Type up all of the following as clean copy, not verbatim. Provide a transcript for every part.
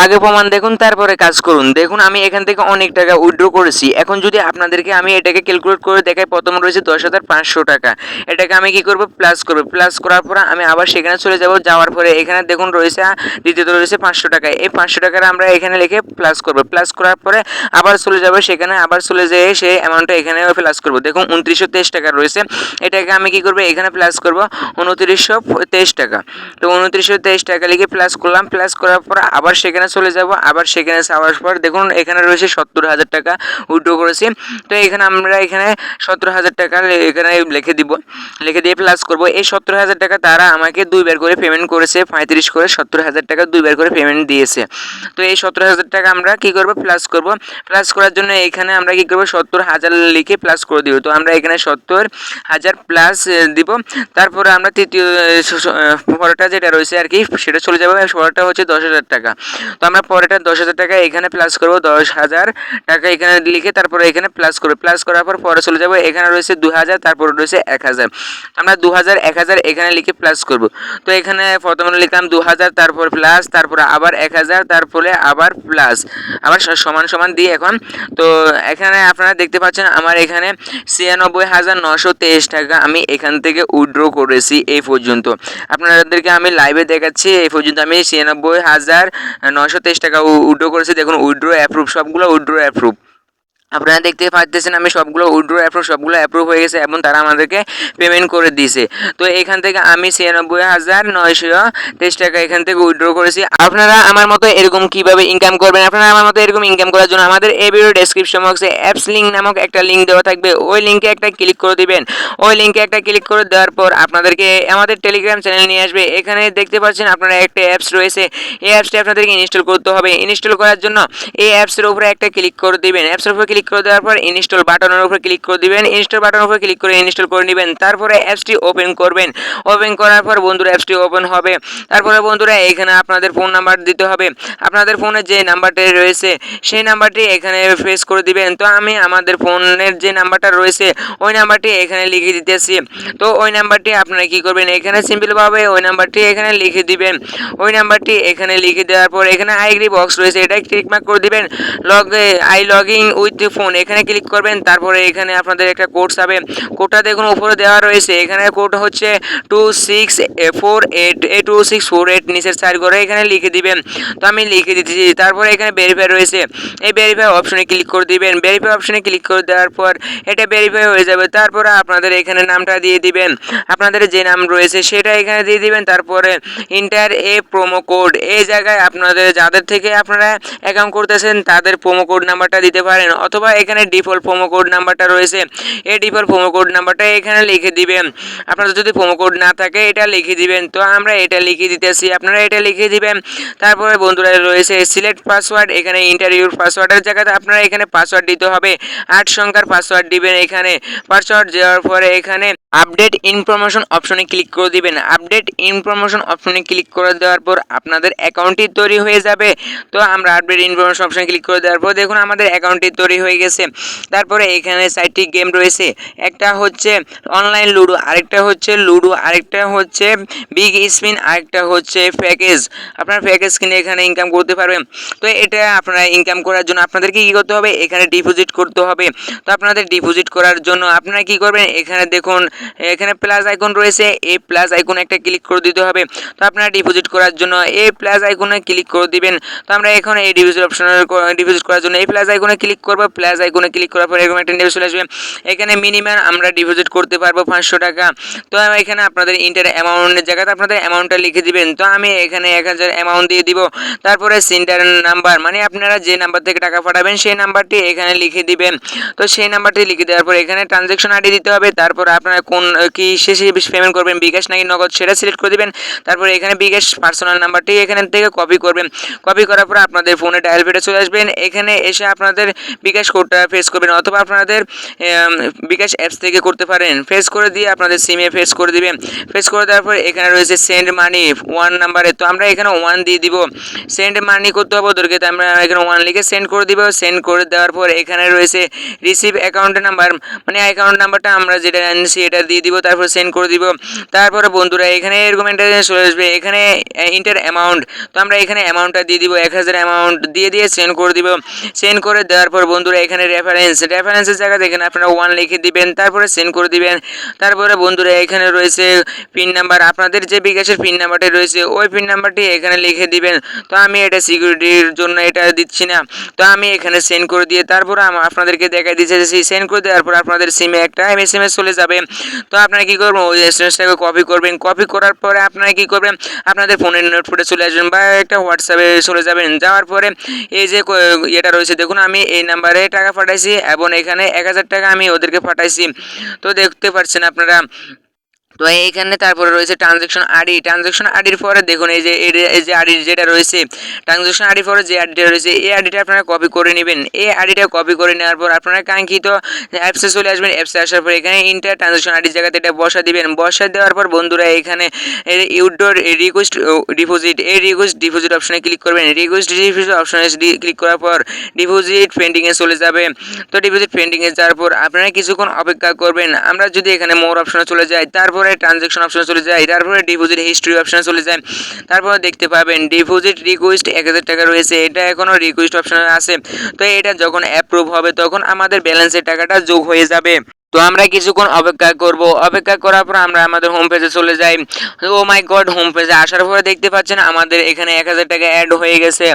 আগে প্রমাণ দেখুন তারপরে কাজ করুন। দেখুন আমি এখান থেকে অনেক টাকা উইথড্র করেছি। এখন যদি আপনাদেরকে আমি এটাকে ক্যালকুলেট করে দেখাই, প্রথম রয়েছে 10,500 টাকা। এটাকে আমি কি করব, প্লাস করব। প্লাস করার পরে আমি আবার সেখানে চলে যাব। যাওয়ার পরে এখানে দেখুন রয়েছে দ্বিতীয়ত রয়েছে 500 টাকা। এই 500 টাকার আমরা এখানে লিখে প্লাস করব। প্লাস করার পরে আবার চলে যাব সেখানে, আবার চলে যেয়ে সেই অ্যামাউন্টটা এখানে প্লাস করব। দেখুন 2923 টাকা রয়েছে। এটাকে আমি কি করব, এখানে প্লাস করব 2923 টাকা। তো 2923 টাকা লিখে প্লাস করলাম। প্লাস করার পর আবার সেখানে চলে যাব। আবার সেখানে যাওয়ার পর দেখুন এখানে রয়েছে 70,000 টাকা উইথড্র করেছি। তো এখানে আমরা এখানে 70,000 টাকা এখানে লিখে দিব। লিখে দিয়ে প্লাস করব। এই 70,000 টাকা তারা আমাকে দুইবার করে পেমেন্ট করেছে, 35 করে 70,000 টাকা দুইবার করে পেমেন্ট দিয়েছে। তো এই 70,000 টাকা আমরা কি করব, প্লাস করব। প্লাস করার জন্য এখানে আমরা কি করব, 70,000 লিখে প্লাস করে দিব। তো আমরা এখানে 70,000 প্লাস দিব। তারপরে আমরা তৃতীয় পরেরটা যেটা রয়েছে আর কি সেটা চলে যাবে। পরেরটা হচ্ছে 10,000 টাকা। তো আমরা পরেরটা 10,000 টাকা এখানে প্লাস করব। 10,000 টাকা এখানে লিখে তারপরে এখানে প্লাস করব। প্লাস করার পর পরে চলে যাব। এখানে রয়েছে 2,000, তারপরে রয়েছে 1,000। আমরা 2,000 1,000 এখানে লিখে প্লাস করব। তো এখানে প্রথমে লিখলাম 2,000, তারপর প্লাস, তারপরে আবার 1,000, তারপরে আবার প্লাস, আবার সমান সমান দিয়ে এখন। তো এখানে আপনারা দেখতে পাচ্ছেন আমার এখানে 96,923 টাকা আমি এখান থেকে উইথড্র করেছি এই পর্যন্ত। আপনাদেরকে আমি লাইভে দেখাচ্ছি। এই পর্যন্ত আমি 96,923 টাকা উইথড্র করেছি। দেখুন উইথড্র অ্যাপ্রুভ, সবগুলো উইথড্র অ্যাপ্রুভ। আপনারা দেখতে পাচ্ছেন আমি সবগুলো উইথড্র সবগুলো অ্যাপ্রুভ হয়ে গেছে এবং তারা আমাদেরকে পেমেন্ট করে দিয়েছে। তো এখান থেকে আমি 96,923 টাকা এখান থেকে উইথড্র করেছি। আপনারা আমার মতো এরকম কিভাবে ইনকাম করবেন, আপনারা আমার মতো এরকম ইনকাম করার জন্য আমাদের এই ভিডিও ডেসক্রিপশন বক্সে অ্যাপস লিঙ্ক নামক একটা লিঙ্ক দেওয়া থাকবে। ওই লিঙ্কে একটা ক্লিক করে দিবেন। ওই লিঙ্কে একটা ক্লিক করে দেওয়ার পর আপনাদেরকে আমাদের টেলিগ্রাম চ্যানেল নিয়ে আসবে। এখানে দেখতে পাচ্ছেন আপনারা একটা অ্যাপস রয়েছে। এই অ্যাপসটি আপনাদেরকে ইনস্টল করতে হবে। ইনস্টল করার জন্য এই অ্যাপসের উপরে একটা ক্লিক করে দিবেন। অ্যাপসের উপরে ক্লিক করে দেওয়ার পর ইনস্টল বাটনের উপর ক্লিক করে দিবেন। ইনস্টল বাটনের উপর ক্লিক করে ইনস্টল করে নেবেন। তারপরে অ্যাপসটি ওপেন করবেন। ওপেন করার পর বন্ধুরা অ্যাপসটি ওপেন হবে। তারপরে বন্ধুরা এখানে আপনাদের ফোন নাম্বার দিতে হবে। আপনাদের ফোনে যে নাম্বারটি রয়েছে সেই নাম্বারটি এখানে প্রেস করে দিবেন। তো আমি আমাদের ফোনের যে নাম্বারটা রয়েছে ওই নাম্বারটি এখানে লিখে দিতেছি। তো ওই নাম্বারটি আপনারা কি করবেন, এখানে সিম্পলভাবে ওই নাম্বারটি এখানে লিখে দিবেন। ওই নাম্বারটি এখানে লিখে দেওয়ার পর এখানে আই এগ্রি বক্স রয়েছে, এটা টিক মার্ক করে দিবেন। লগইন উইথ দ্য ফোন এখানে ক্লিক করবেন। তারপরে এখানে আপনাদের একটা কোড যাবে। কোডটা দেখুন উপরে দেওয়া রয়েছে। এখানে কোড হচ্ছে 2648, এই 2648 নিচের সাইড করে এখানে লিখে দিবেন। তো আমি লিখে দিতেছি। তারপরে এখানে ভেরিফাই রয়েছে, এই ভেরিফাই অপশনে ক্লিক করে দিবেন। ভেরিফাই অপশনে ক্লিক করে দেওয়ার পর এটা ভেরিফাই হয়ে যাবে। তারপরে আপনাদের এখানে নামটা দিয়ে দিবেন। আপনাদের যে নাম রয়েছে সেটা এখানে দিয়ে দিবেন। তারপরে ইন্টার এ প্রোমো কোড, এই জায়গায় আপনাদের যাদের থেকে আপনারা অ্যাকাউন্ট করতেছেন তাদের প্রোমো কোড নাম্বারটা দিতে পারেন, অথবা এখানে ডিফল্ট প্রোমো কোড নাম্বারটা রয়েছে এই ডিফল্ট প্রোমো কোড নাম্বারটা এখানে লিখে দিবেন। আপনাদের যদি প্রোমো কোড না থাকে এটা লিখে দিবেন। তো আমরা এটা লিখে দিতেছি, আপনারা এটা লিখে দিবেন। তারপরে বন্ধুরা রয়েছে সিলেক্ট পাসওয়ার্ড, এখানে ইন্টারভিউর পাসওয়ার্ডের জায়গাতে আপনারা এখানে পাসওয়ার্ড দিতে হবে। 8 সংখ্যার পাসওয়ার্ড দিবেন। এখানে পাসওয়ার্ড দেওয়ার পরে এখানে আপডেট ইনফরমেশন অপশনে ক্লিক করে দিবেন। আপডেট ইনফরমেশন অপশনে ক্লিক করে দেওয়ার পর আপনাদের অ্যাকাউন্টটি তৈরি হয়ে যাবে। তো আমরা আপডেট ইনফরমেশন অপশনে ক্লিক করে দেওয়ার পর দেখুন আমাদের অ্যাকাউন্টটি তৈরি হয়ে গেছে। তারপরে এখানে 4টি গেম রয়েছে, একটা হচ্ছে অনলাইন লুডো, আরেকটা হচ্ছে লুডো, আরেকটা হচ্ছে বিগ স্পিন, আরেকটা হচ্ছে প্যাকেজ। আপনার প্যাকেজ কিনে এখানে ইনকাম করতে পারবেন। তো এটা আপনারা ইনকাম করার জন্য আপনাদেরকে কী করতে হবে, এখানে ডিপোজিট করতে হবে। তো আপনাদের ডিপোজিট করার জন্য আপনারা কী করবেন, এখানে দেখুন এখানে প্লাস আইকন রয়েছে, এই প্লাস আইকনে একটা ক্লিক করে দিতে হবে। তো আপনারা ডিপোজিট করার জন্য এই প্লাস আইকনে ক্লিক করে দিবেন। তো আমরা এখন এই ডিপোজিট অপশনে ডিপোজিট করার জন্য এই প্লাস আইকনে ক্লিক করব। প্লাস আইকনে ক্লিক করার পর এরকম একটা ইন্টারভিউ চলে আসবে। এখানে মিনিমাম আমরা ডিপোজিট করতে পারবো 500 টাকা। তো এখানে আপনাদের ইন্টার অ্যামাউন্টের জায়গাতে আপনাদের অ্যামাউন্টটা লিখে দিবেন। তো আমি এখানে 1,000 অ্যামাউন্ট দিয়ে দিব। তারপরে সেন্টার নাম্বার, মানে আপনারা যে নাম্বার থেকে টাকা পাঠাবেন সেই নাম্বারটি এখানে লিখে দিবেন। তো সেই নাম্বারটি লিখে দেওয়ার পর এখানে ট্রানজ্যাকশন আইডি দিতে হবে। তারপর আপনারা কোন কি শেষে পেমেন্ট করবেন, বিকাশ নাকি নগদ, সেটা সিলেক্ট করে দিবেন। তারপরে এখানে বিকাশ পার্সোনাল নাম্বারটি এখান থেকে কপি করবেন। কপি করার পর আপনাদের ফোনে ডায়াল পেডে চলে আসবেন। এখানে এসে আপনাদের বিকাশ কোডটা ফেস করবেন, অথবা আপনাদের বিকাশ অ্যাপস থেকে করতে পারেন। ফেস করে দিয়ে আপনাদের সিমে ফেস করে দিবেন। ফেস করে দেওয়ার পর এখানে রয়েছে সেন্ড মানি 1 নাম্বারে, তো আমরা এখানে 1 দিয়ে দিব। সেন্ড মানি করতে হবে ওদেরকে, তো আমরা এখানে 1 লিখে সেন্ড করে দিব। সেন্ড করে দেওয়ার পর এখানে রয়েছে রিসিভ অ্যাকাউন্ট নাম্বার, মানে অ্যাকাউন্ট নাম্বারটা আমরা যেটা আনছি এটা দিয়ে দিব, তারপর সেন্ড করে দিব। তারপরে বন্ধুরা এখানে এরকম ইন্টারনেট চলে আসবে, এখানে ইন্টার অ্যামাউন্ট, তো আমরা এখানে অ্যামাউন্টটা দিয়ে দিব 1000 অ্যামাউন্ট দিয়ে সেন্ড করে দিব। সেন্ড করে দেওয়ার পর বন্ধুরা এখানে রেফারেন্সের জায়গাতে এখানে আপনারা 1 লিখে দিবেন, তারপরে সেন্ড করে দিবেন। তারপরে বন্ধুরা এখানে রয়েছে পিন নাম্বার, আপনাদের যে বিকাশের পিন নাম্বারটি রয়েছে ওই পিন নাম্বারটি এখানে লিখে দিবেন। তো আমি এটা সিকিউরিটির জন্য এটা দিচ্ছি না, তো আমি এখানে সেন্ড করে দিয়ে তারপরে আপনাদেরকে দেখাই দিচ্ছি যে সেন্ড করে দেওয়ার পর আপনাদের সিমে একটা এসএমএস চলে যাবে। তো আপনারা কী করবেন, ওই এসএমএসটাকে কপি করবেন। কপি করার পরে আপনারা কী করবেন, আপনাদের ফোনের নোটপ্যাডে চলে আসবেন বা একটা হোয়াটসঅ্যাপে চলে যাবেন। যাওয়ার পরে এই যে ইয়েটা রয়েছে দেখুন, আমি এই নাম্বারে টাকা পাঠাইছি এবং এখানে 1000 টাকা আমি ওদেরকে পাঠাইছি, তো দেখতে পাচ্ছেন আপনারা। তো এইখানে তারপরে রয়েছে ট্রানজ্যাকশন আইডির পরে দেখুন এই যে আইডি যেটা রয়েছে, ট্রানজ্যাকশন আইডির পরে যে আইডিটা রয়েছে এই আইডিটা আপনারা কপি করে নেবেন। এই আইডিটা কপি করে নেওয়ার পর আপনারা কাঙ্ক্ষিত অ্যাপসে চলে আসবেন। অ্যাপসে আসার পর এখানে ইন্টার ট্রানজ্যাকশন আইডির জায়গাতে এটা বসা দিবেন। বসা দেওয়ার পর বন্ধুরা এখানে উইথড্র রিকোয়েস্ট ডিপোজিট, এই রিকোয়েস্ট ডিপোজিট অপশনে ক্লিক করবেন। রিকোয়েস্ট ডিপোজিট অপশনে ক্লিক করার পর ডিপোজিট পেন্ডিংয়ে চলে যাবে। তো ডিপোজিট পেন্ডিংয়ে যাওয়ার পর আপনারা কিছুক্ষণ অপেক্ষা করবেন। আমরা যদি এখানে মোর অপশনে চলে যাই, তারপরে ট্রানজ্যাকশন অপশনে চলে যাই, তারপরে ডিপোজিট হিস্ট্রি অপশনে চলে যায়, তারপরে দেখতে পাবেন ডিপোজিট রিকোয়েস্ট 1000 টাকা রয়েছে, এটা এখনও রিকোয়েস্ট অপশনে আছে। তো এটা যখন অ্যাপ্রুভ হবে তখন আমাদের ব্যালেন্সের টাকাটা যোগ হয়ে যাবে। তো আমরা কিছুক্ষণ অপেক্ষা করব। অপেক্ষা করার পর আমরা আমাদের হোম পেজে চলে যাই। ও মাই গড, হোম পেজে আসার পরে দেখতে পাচ্ছেন আমাদের এখানে 1000 টাকা অ্যাড হয়ে গেছে।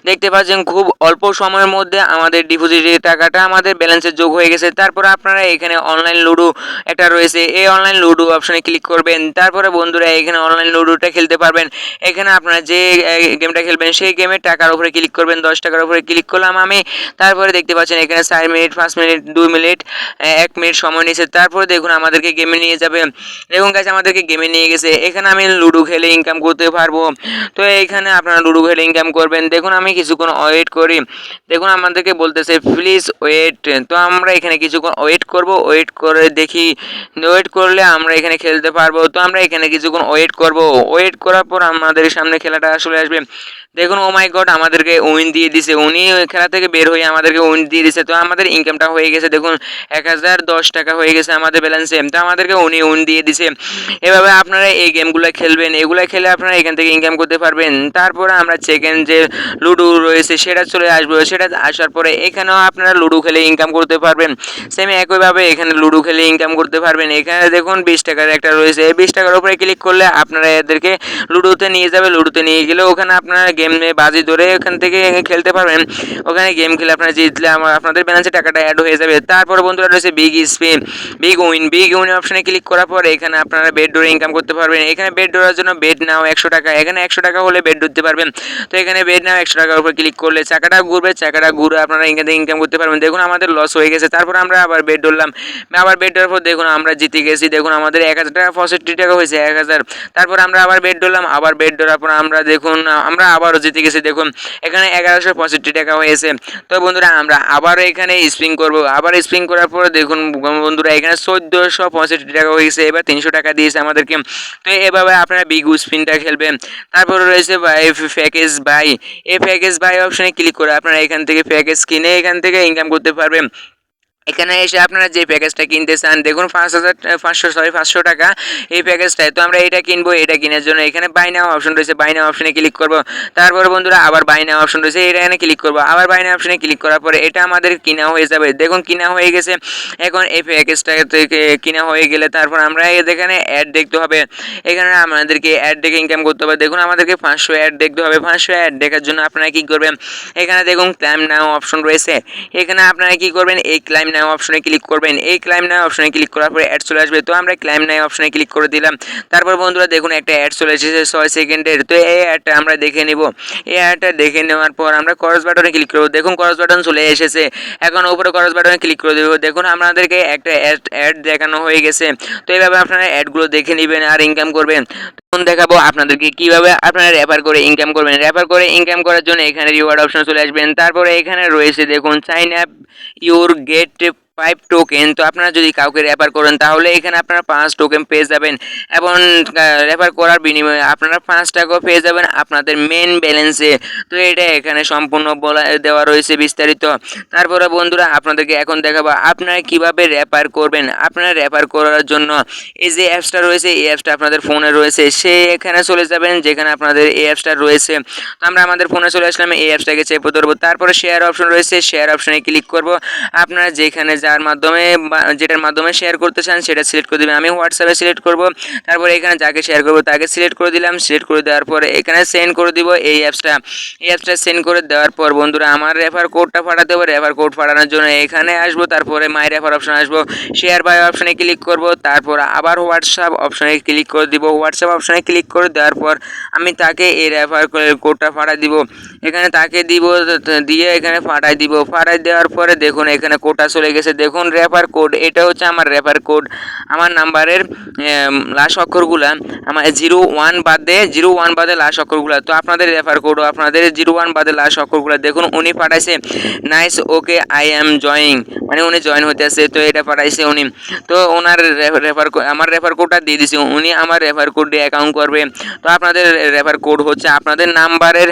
দেখতে পাচ্ছেন খুব অল্প সময়ের মধ্যে আমাদের ডিপোজিটের টাকাটা আমাদের ব্যালেন্সে যোগ হয়ে গেছে। তারপর আপনারা এখানে অনলাইন লুডো একটা রয়েছে, এই অনলাইন লুডো অপশনে ক্লিক করবেন। তারপরে বন্ধুরা এখানে অনলাইন লুডোটা খেলতে পারবেন। এখানে আপনারা যে গেমটা খেলবেন সেই গেমের টাকার উপরে ক্লিক করবেন। 10 টাকার উপরে ক্লিক করলাম আমি। তারপরে দেখতে পাচ্ছেন এখানে 4 মিনিট, 5 মিনিট, 2 মিনিট, 1 মিনিট সময় নিয়েছে। তারপরে দেখুন আমাদেরকে গেমে নিয়ে যাবে। দেখুন গাইস আমাদেরকে গেমে নিয়ে গেছে। এখানে আমি লুডো খেলে ইনকাম করতে পারবো। তো এইখানে আপনারা লুডো খেলে ইনকাম করবেন। দেখুন আমি কিছুক্ষণ ওয়েট করি। দেখুন আমাদেরকে বলতেছে প্লিজ ওয়েট। তো আমরা এখানে কিছুক্ষণ ওয়েট করব। ওয়েট করে দেখি, ওয়েট করলে আমরা এখানে খেলতে পারবো। তো আমরা এখানে কিছুক্ষণ ওয়েট করব। ওয়েট করার পর আমাদের সামনে খেলাটা আসলে আসবে। দেখুন ও মাই গড আমাদেরকে উইন দিয়ে দিছে, উনি খেলা থেকে বের হয়ে আমাদেরকে উইন দিয়ে দিছে। তো আমাদের ইনকামটা হয়ে গেছে, দেখুন 1010 টাকা হয়ে গেছে আমাদের ব্যালেন্সে। তো আমাদেরকে উনি উইন দিয়ে দিছে। এভাবে আপনারা এই গেমগুলো খেলবেন, এগুলো খেলে আপনারা এখান থেকে ইনকাম করতে পারবেন। তারপরে আমরা সেকেন্ড যে লুডো রয়েছে সেটা চলে আসবো। সেটা আসার পরে এখানেও আপনারা লুডো খেলে ইনকাম করতে পারবেন। সেম একইভাবে এখানে লুডো খেলে ইনকাম করতে পারবেন। এখানে দেখুন 20 টাকার একটা রয়েছে, এই 20 টাকার উপরে ক্লিক করলে আপনারা এদেরকে লুডোতে নিয়ে যাবে। লুডোতে নিয়ে গেলে ওখানে আপনারা গেমে বাজি ধরে ওখান থেকে খেলতে পারবেন। ওখানে গেম খেলে আপনারা জিতলে আপনাদের ব্যালেন্সে টাকাটা অ্যাড হয়ে যাবে। তারপর বন্ধুরা রয়েছে বিগ স্পিন, বিগ উইন অপশনে ক্লিক করার পর এখানে আপনারা বেড ডোরে ইনকাম করতে পারবেন। এখানে বেড ডোরার জন্য বেড নাও 100 টাকা, এখানে 100 টাকা হলে বেড ধরতে পারবেন। তো এখানে বেড নাও 100 টাকার উপর ক্লিক করলে চাকাটা ঘুরবে, চাকাটা ঘুরে আপনারা এখান থেকে ইনকাম করতে পারবেন। দেখুন আমাদের লস হয়ে গেছে। তারপর আমরা আবার বেড ধরলাম, আবার বেড ধরার পর দেখুন আমরা জিতে গেছি। দেখুন আমাদের 1000 টাকা 65 টাকা হয়েছে, 1000। তারপর আমরা আবার বেড ধরলাম, আবার বেড ধরার পর আমরা দেখুন আমরা আবারও জিতে গেছি। দেখুন এখানে 1165 টাকা হয়েছে। তো বন্ধুরা আমরা আবার এখানে স্পিন করব। আবার স্পিন করার পরে দেখুন বন্ধুরা এখানে 1465 টাকা হয়েছে। এবার 300 টাকা দিয়েছে আমাদেরকে। তো এভাবে আপনারা বিগ স্পিনটা খেলবেন। তারপরে রয়েছে প্যাকেজ বাই, এই প্যাকেজ বাই অপশনে ক্লিক করে আপনারা এখান থেকে প্যাকেজ কিনে এখান থেকে ইনকাম করতে পারবেন। এখানে এসে আপনারা যে প্যাকেজটা কিনতে চান দেখুন 500 টাকা এই প্যাকেজটায়। তো আমরা এটা কিনবো, এটা কেনার জন্য এখানে বাই নাও অপশন রয়েছে, বাই নাও অপশনে ক্লিক করব। তারপর বন্ধুরা আবার বাই নাও অপশন রয়েছে, এটা এখানে ক্লিক করব। আবার বাই নাও অপশনে ক্লিক করার পরে এটা আমাদের কিনা হয়ে যাবে। দেখুন কিনা হয়ে গেছে। এখন এই প্যাকেজটা থেকে কিনা হয়ে গেলে তারপর আমরা এখানে অ্যাড দেখতে হবে। এখানে আমাদেরকে অ্যাড দেখে ইনকাম করতে হবে। দেখুন আমাদেরকে 500 অ্যাড দেখতে হবে। 500 অ্যাড দেখার জন্য আপনারা কী করবেন, এখানে দেখুন ক্লাইম নাও অপশন রয়েছে। এখানে আপনারা কী করবেন, এই ক্লাইম নাও অপশনে ক্লিক করবেন। এই ক্লাইম নাও অপশনে ক্লিক করার পরে অ্যাড চলে আসবে। তো আমরা ক্লাইম নাও অপশনে ক্লিক করে দিলাম। তারপর বন্ধুরা দেখুন একটা অ্যাড চলে এসেছে 6 সেকেন্ডের। তো এই অ্যাডটা আমরা দেখে নেব। এই অ্যাডটা দেখে নেওয়ার পর আমরা ক্রস বাটনে ক্লিক করব। দেখুন ক্রস বাটন চলে এসেছে। এখন উপরে ক্রস বাটনে ক্লিক করে দেবো। দেখুন আমাদেরকে একটা অ্যাড দেখানো হয়ে গেছে। তো এইভাবে আপনারা অ্যাডগুলো দেখে নেবেন আর ইনকাম করবেন। এখন দেখাবো আপনাদেরকে কিভাবে আপনারা রেফার করে ইনকাম করবেন। রেফার করে ইনকাম করার জন্য এখানে রিওয়ার্ড অপশন চলে আসবেন। তারপরে এখানে রয়েছে দেখুন sign up your get 5 token. তো আপনারা যদি কাউকে রেফার করেন তাহলে এখানে আপনারা 5 টোকেন পেয়ে যাবেন এবং রেফার করার বিনিময়ে আপনারা 5 টাকাও পেয়ে যাবেন আপনাদের মেন ব্যালেন্সে। তো এটা এখানে সম্পূর্ণ বলা দেওয়া রয়েছে বিস্তারিত। তারপরে বন্ধুরা আপনাদেরকে এখন দেখাবো আপনারা কিভাবে রেফার করবেন। আপনারা রেফার করার জন্য এই যে অ্যাপসটা রয়েছে এই অ্যাপসটা আপনাদের ফোনে রয়েছে, সে এখানে চলে যাবেন যেখানে আপনাদের এই অ্যাপসটা রয়েছে। তো আমরা আমাদের ফোনে চলে আসলাম, এই অ্যাপসটাকে চেপে ধরবো। তারপরে শেয়ার অপশন রয়েছে, শেয়ার অপশনে ক্লিক করব। আপনারা যেখানে যার মাধ্যমে যেটার মাধ্যমে শেয়ার করতে চান সেটা সিলেক্ট করে দেবেন। আমি হোয়াটসঅ্যাপে সিলেক্ট করব। তারপরে এখানে যাকে শেয়ার করব তাকে সিলেক্ট করে দিলাম। সিলেক্ট করে দেওয়ার পরে এখানে সেন্ড করে দিব এই অ্যাপসটা সেন্ড করে দেওয়ার পর বন্ধুরা আমার রেফার কোডটা পাঠাতে হবে। রেফার কোড পাঠানোর জন্য এখানে আসবো, তারপরে মাই রেফার অপশন আসবো, শেয়ার বাই অপশনে ক্লিক করব। তারপর আবার হোয়াটসঅ্যাপ অপশনে ক্লিক করে দিব। হোয়াটসঅ্যাপ অপশনে ক্লিক করে দেওয়ার পর আমি তাকে এই রেফার কোডটা পাঠাই দিব। এখানে তাকে দিব, দিয়ে এখানে পাঠাই দিব। পাঠাই দেওয়ার পরে দেখুন এখানে কোডটা চলে গেছে। দেখুন রেফার কোড, এটা হচ্ছে আমার রেফার কোড। আমার নাম্বারের লাস্ট অক্ষরগুলা আমার 01 বাদে লাস্ট অক্ষরগুলা। তো আপনাদের রেফার কোডও আপনাদের 01 বাদে লাস্ট অক্ষরগুলা দেখুন উনি পাঠাইছে নাইস ওকে আই অ্যাম জয়িং, মানে উনি জয়েন হতে আসছে। তো এটা পাঠাইছে উনি। তো ওনার আমার রেফার কোডটা দিয়ে দিছে, উনি আমার রেফার কোড দিয়ে অ্যাকাউন্ট করবে। তো আপনাদের রেফার কোড হচ্ছে আপনাদের নাম্বারের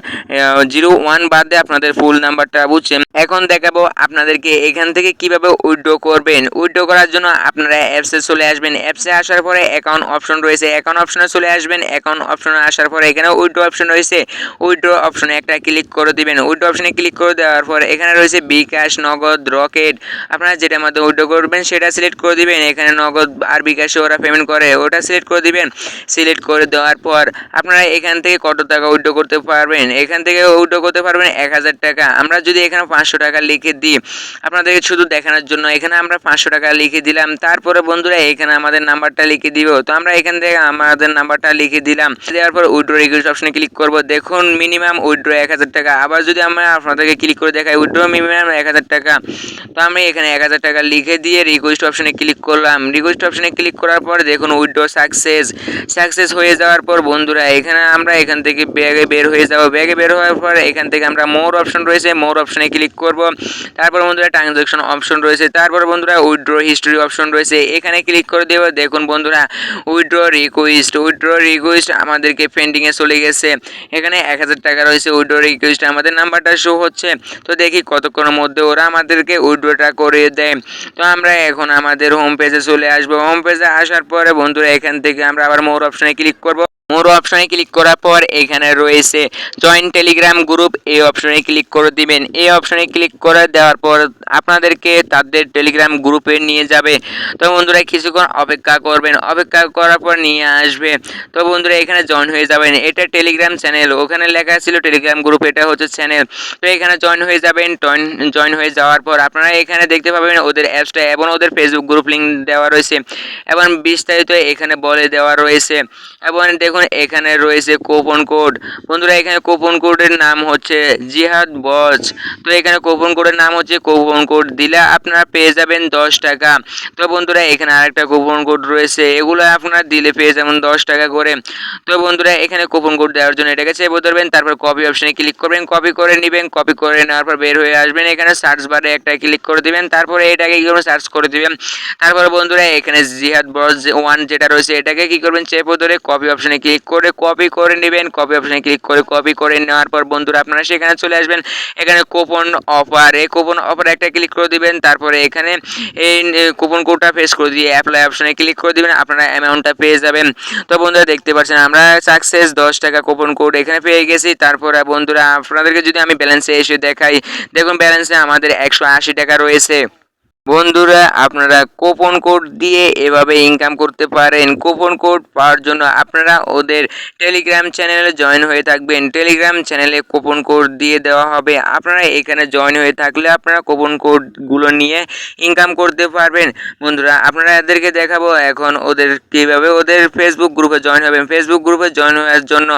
01 বাদে আপনাদের ফুল নাম্বারটা বুঝছেন। এখন দেখাবো আপনাদেরকে এখান থেকে কিভাবে উইথড্র করবেন। উইথড্র করার জন্য আপনারা অ্যাপসে চলে আসবেন। অ্যাপসে আসার পরে অ্যাকাউন্ট অপশন রয়েছে, অ্যাকাউন্ট অপশনে চলে আসবেন। অ্যাকাউন্ট অপশনে আসার পরে এখানে উইথড্র অপশন রয়েছে, উইথড্র অপশনে একটা ক্লিক করে দিবেন। উইথড্র অপশনে ক্লিক করে দেওয়ার পর এখানে রয়েছে বিকাশ, নগদ, রকেট। আপনারা যেটার মাধ্যমে উইথড্র করবেন সেটা সিলেক্ট করে দিবেন। এখানে নগদ আর বিকাশে ওরা পেমেন্ট করে, ওটা সিলেক্ট করে দিবেন। সিলেক্ট করে দেওয়ার পর আপনারা এখান থেকে কত টাকা উইথড্র করতে পারবেন। এখান থেকে উইথড্র করতে পারবেন 1000 টাকা। আমরা যদি এখানে 500 টাকা লিখে দিই আপনাদেরকে শুধু দেখানোর জন্য, এখানে আমরা 500 টাকা লিখে দিলাম। তারপরে বন্ধুরা এখানে আমাদের নাম্বারটা লিখে দিব। তো আমরা এখান থেকে আমাদের নাম্বারটা লিখে দিলাম। দেওয়ার পর উইথড্র রিকোয়েস্ট অপশনে ক্লিক করব। দেখুন মিনিমাম উইথড্র 1000 টাকা। আবার যদি আমরা আপনাদেরকে ক্লিক করে দেখাই উইথড্র মিনিমাম 1000 টাকা। তো আমি এখানে 1000 টাকা লিখে দিয়ে রিকোয়েস্ট অপশনে ক্লিক করলাম। রিকোয়েস্ট অপশনে ক্লিক করার পর দেখুন উইথড্র সাকসেস হয়ে যাওয়ার পর বন্ধুরা এখানে আমরা এখান থেকে ব্যাগে বের হয়ে যাব। ব্যাগে বের হওয়ার পর এখান থেকে আমরা মোর অপশন রয়েছে, মোর অপশনে ক্লিক করব। তারপর বন্ধুরা ট্রানজাকশন অপশন রয়েছে, তারপর বন্ধুরা উইথড্র হিস্ট্রি অপশন রয়েছে, এখানে ক্লিক করে দেব। দেখুন বন্ধুরা উইথড্র রিকোয়েস্ট আমাদেরকে পেন্ডিংয়ে চলে গেছে। এখানে 1000 টাকা রয়েছে। উইথড্র রিকোয়েস্ট আমাদের নাম্বারটা শো হচ্ছে। তো দেখি কতক্ষণের মধ্যে ওরা আমাদেরকে উইথড্রটা করে দেয়। তো আমরা এখন আমাদের হোম পেজে চলে আসবো। হোম পেজে আসার পরে বন্ধুরা এখান থেকে আমরা আবার মোর অপশনে ক্লিক করব। মোর অপশনে ক্লিক করার পর এখানে রয়েছে জয়েন টেলিগ্রাম গ্রুপ, এই অপশনে ক্লিক করে দিবেন। এই অপশনে ক্লিক করে দেওয়ার পর আপনাদেরকে তাদের টেলিগ্রাম গ্রুপে নিয়ে যাবে। তো বন্ধুরা কিছুক্ষণ অপেক্ষা করবেন, অপেক্ষা করার পর নিয়ে আসবে। তো বন্ধুরা এখানে জয়েন হয়ে যাবেন। এটা টেলিগ্রাম চ্যানেল, ওখানে লেখা ছিল টেলিগ্রাম গ্রুপ, এটা হচ্ছে চ্যানেল। তো এখানে জয়েন হয়ে যাবেন। জয়েন হয়ে যাওয়ার পর আপনারা এখানে দেখতে পাবেন ওদের অ্যাপসটা এবং ওদের ফেসবুক গ্রুপ লিঙ্ক দেওয়া রয়েছে এবং বিস্তারিত এখানে বলে দেওয়া রয়েছে। এবং দেখুন এখানে রয়েছে কুপন কোড। বন্ধুরা এখানে কুপন কোডের নাম হচ্ছে জিহাদ বস। তো এখানে কুপন কোডের নাম হচ্ছে, কুপন কোড দিলে আপনারা পেয়ে যাবেন 10 টাকা। তো বন্ধুরা এখানে আরেকটা কুপন কোড রয়েছে, এগুলো আপনারা দিলে পেয়ে যাবেন 10 টাকা করে। তো বন্ধুরা এখানে কুপন কোড দেওয়ার জন্য এটাকে চেপে ধরবেন, তারপর কপি অপশনে ক্লিক করবেন, কপি করে নেবেন। কপি করে নেওয়ার পর বের হয়ে আসবেন, এখানে সার্চ বারে একটা ক্লিক করে দিবেন, তারপরে এটাকে কি করবেন সার্চ করে দিবেন। তারপরে বন্ধুরা এখানে জিহাদ বস 1 যেটা রয়েছে এটাকে কি করবেন চেপে ধরে কপি অপশনে ক্লিক করে কপি করে নেবেন। কপি অপশনে ক্লিক করে কপি করে নেওয়ার পর বন্ধুরা আপনারা সেখানে চলে আসবেন। এখানে কুপন অফার, এই কুপন অফারে একটা ক্লিক করে দিবেন। তারপরে এখানে এই কুপন কোডটা পেস্ট করে দিয়ে অ্যাপ্লাই অপশনে ক্লিক করে দিবেন, আপনারা অ্যামাউন্টটা পেয়ে যাবেন। তো বন্ধুরা দেখতে পাচ্ছেন আমরা সাকসেস 10 টাকা কুপন কোড এখানে পেয়ে গেছি। তারপরে বন্ধুরা আপনাদেরকে যদি আমি ব্যালেন্সে এসে দেখাই, দেখুন ব্যালেন্সে আমাদের 180 টাকা রয়েছে। বন্ধুরা আপনারা কুপন কোড দিয়ে এভাবে ইনকাম করতে পারেন। কুপন কোড পাওয়ার জন্য আপনারা ওদের টেলিগ্রাম চ্যানেলে জয়েন হয়ে থাকবেন। টেলিগ্রাম চ্যানেলে কুপন কোড দিয়ে দেওয়া হবে। আপনারা এখানে জয়েন হয়ে থাকলে আপনারা কুপন কোডগুলো নিয়ে ইনকাম করতে পারবেন। বন্ধুরা আপনারা এদেরকে দেখাবো এখন ওদের কীভাবে ওদের ফেসবুক গ্রুপে জয়েন হবেন। ফেসবুক গ্রুপে জয়েন হওয়ার জন্য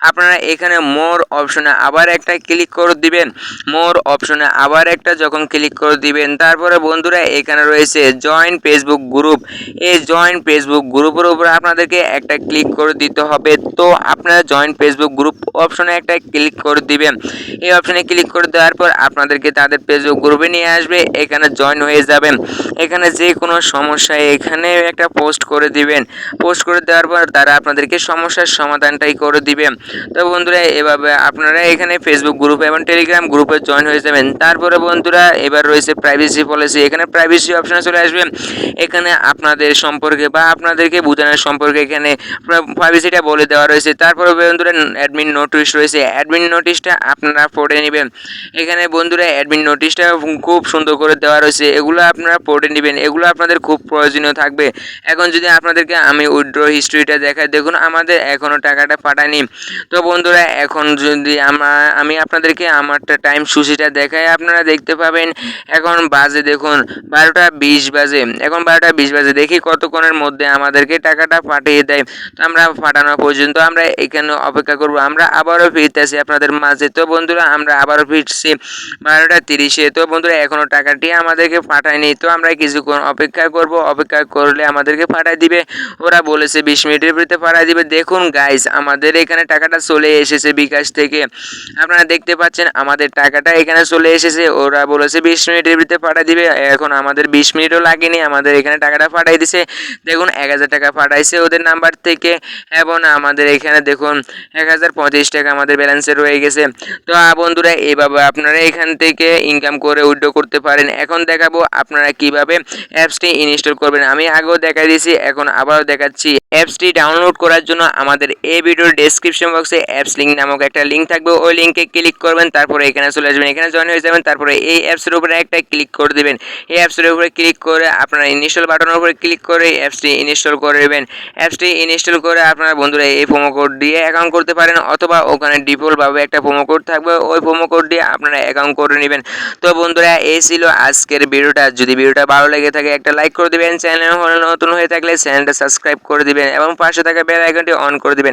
আপনারা এখানে মোর অপশনে আবার একটা ক্লিক করে দিবেন। মোর অপশনে আবার একটা যখন ক্লিক করে দিবেন তারপরে বন্ধুরা বন্ধুরা এখানে রয়েছে জয়েন ফেসবুক গ্রুপ। এই জয়েন ফেসবুক গ্রুপের উপর আপনাদেরকে একটা ক্লিক করে দিতে হবে। তো আপনারা জয়েন ফেসবুক গ্রুপ অপশনে একটা ক্লিক করে দিবেন। এই অপশনে ক্লিক করে দেওয়ার পর আপনাদেরকে তাদের ফেসবুক গ্রুপে নিয়ে আসবে, এখানে জয়েন হয়ে যাবেন। এখানে যে কোনো সমস্যায় এখানে একটা পোস্ট করে দিবেন। পোস্ট করে দেওয়ার পর তারা আপনাদেরকে সমস্যার সমাধানটাই করে দিবে। তো বন্ধুরা এভাবে আপনারা এখানে ফেসবুক গ্রুপ এবং টেলিগ্রাম গ্রুপে জয়েন হয়ে যাবেন। তারপরে বন্ধুরা এবার রয়েছে প্রাইভেসি পলিসি। এখানে প্রাইভেসি অপশনে চলে আসবে। এখানে আপনাদের সম্পর্কে বা আপনাদেরকে বোঝানোর সম্পর্কে এখানে প্রাইভেসিটা বলে দেওয়া রয়েছে। তারপরে বন্ধুরা অ্যাডমিন নোটিশ রয়েছে। অ্যাডমিন নোটিশটা আপনারা পড়ে নেবেন। এখানে বন্ধুরা অ্যাডমিন নোটিশটা খুব সুন্দর করে দেওয়া রয়েছে, এগুলো আপনারা পড়ে নেবেন। এগুলো আপনাদের খুব প্রয়োজনীয় থাকবে। এখন যদি আপনাদেরকে আমি উইথড্র হিস্ট্রিটা দেখাই, দেখুন আমাদের এখনও টাকাটা পাঠায়নি। তো বন্ধুরা এখন যদি আমি আপনাদেরকে আমারটা টাইম সূচিটা দেখাই, আপনারা দেখতে পাবেন এখন বাজে দেখুন 12টা 20 বাজে। এখন 12টা 20 বাজে, দেখি কতক্ষণের মধ্যে আমাদেরকে টাকাটা পাঠিয়ে দেয়। তো আমরা পাঠানো পর্যন্ত আমরা এখানে অপেক্ষা করব। আমরা আবারও ফিরতেছি আপনাদের মাঝে। তো বন্ধুরা আমরা আবারও ফিরছি 12টা 30-এ। তো বন্ধুরা এখনও টাকাটি আমাদেরকে পাঠায়নি। তো আমরা কিছুক্ষণ অপেক্ষা করব, অপেক্ষা করলে আমাদেরকে পাঠিয়ে দিবে। ওরা বলেছে 20 মিনিটের ভিতরে পাঠিয়ে দিবে। দেখুন গাইস আমাদের এখানে টাকাটা চলে এসেছে বিকাশ থেকে। আপনারা দেখতে পাচ্ছেন আমাদের টাকাটা এখানে চলে এসেছে। ওরা বলেছে 20 মিনিটের ভিতরে পাঠিয়ে দিবে। এখন আমাদের 20 মিনিটও লাগেনি, আমাদের এখানে টাকাটা পাঠিয়ে দিছে। দেখুন 1000 টাকা পাঠাইছে ওদের নাম্বার থেকে, এবং আমাদের এখানে দেখুন 1035 টাকা আমাদের ব্যালেন্সে রয়ে গেছে। তো বন্ধুরা এইভাবে আপনারা এখান থেকে ইনকাম করে উইথড্র করতে পারেন। এখন দেখাবো আপনারা কিভাবে অ্যাপসটি ইনস্টল করবেন। আমি আগেও দেখাই দিয়েছি, এখন আবারও দেখাচ্ছি। অ্যাপসটি ডাউনলোড করার জন্য আমাদের এই ভিডিওর ডেসক্রিপশন বক্সে অ্যাপস লিঙ্ক নামক একটা লিঙ্ক থাকবে। ওই লিঙ্কে ক্লিক করবেন, তারপরে এখানে চলে আসবেন, এখানে জয়েন হয়ে যাবেন। তারপরে এই অ্যাপসের উপরে একটা ক্লিক করে দেবেন। এই অ্যাপসের উপরে ক্লিক করে আপনারা ইনস্টল বাটনের উপরে ক্লিক করে অ্যাপসটি ইনস্টল করে নেবেন। অ্যাপসটি ইনস্টল করে আপনারা বন্ধুরা এই প্রোমো কোড দিয়ে অ্যাকাউন্ট করতে পারেন, অথবা ওখানে ডিফল্টভাবে একটা প্রোমো কোড থাকবে, ওই প্রোমো কোড দিয়ে আপনারা অ্যাকাউন্ট করে নেবেন। তো বন্ধুরা এই ছিল আজকের ভিডিওটা। যদি ভিডিওটা ভালো লেগে থাকে একটা লাইক করে দেবেন, চ্যানেল নতুন হয়ে থাকলে চ্যানেলটা সাবস্ক্রাইব করে দিবেন এবং পাশে থাকা বেল আইকনটি অন করে দিবেন।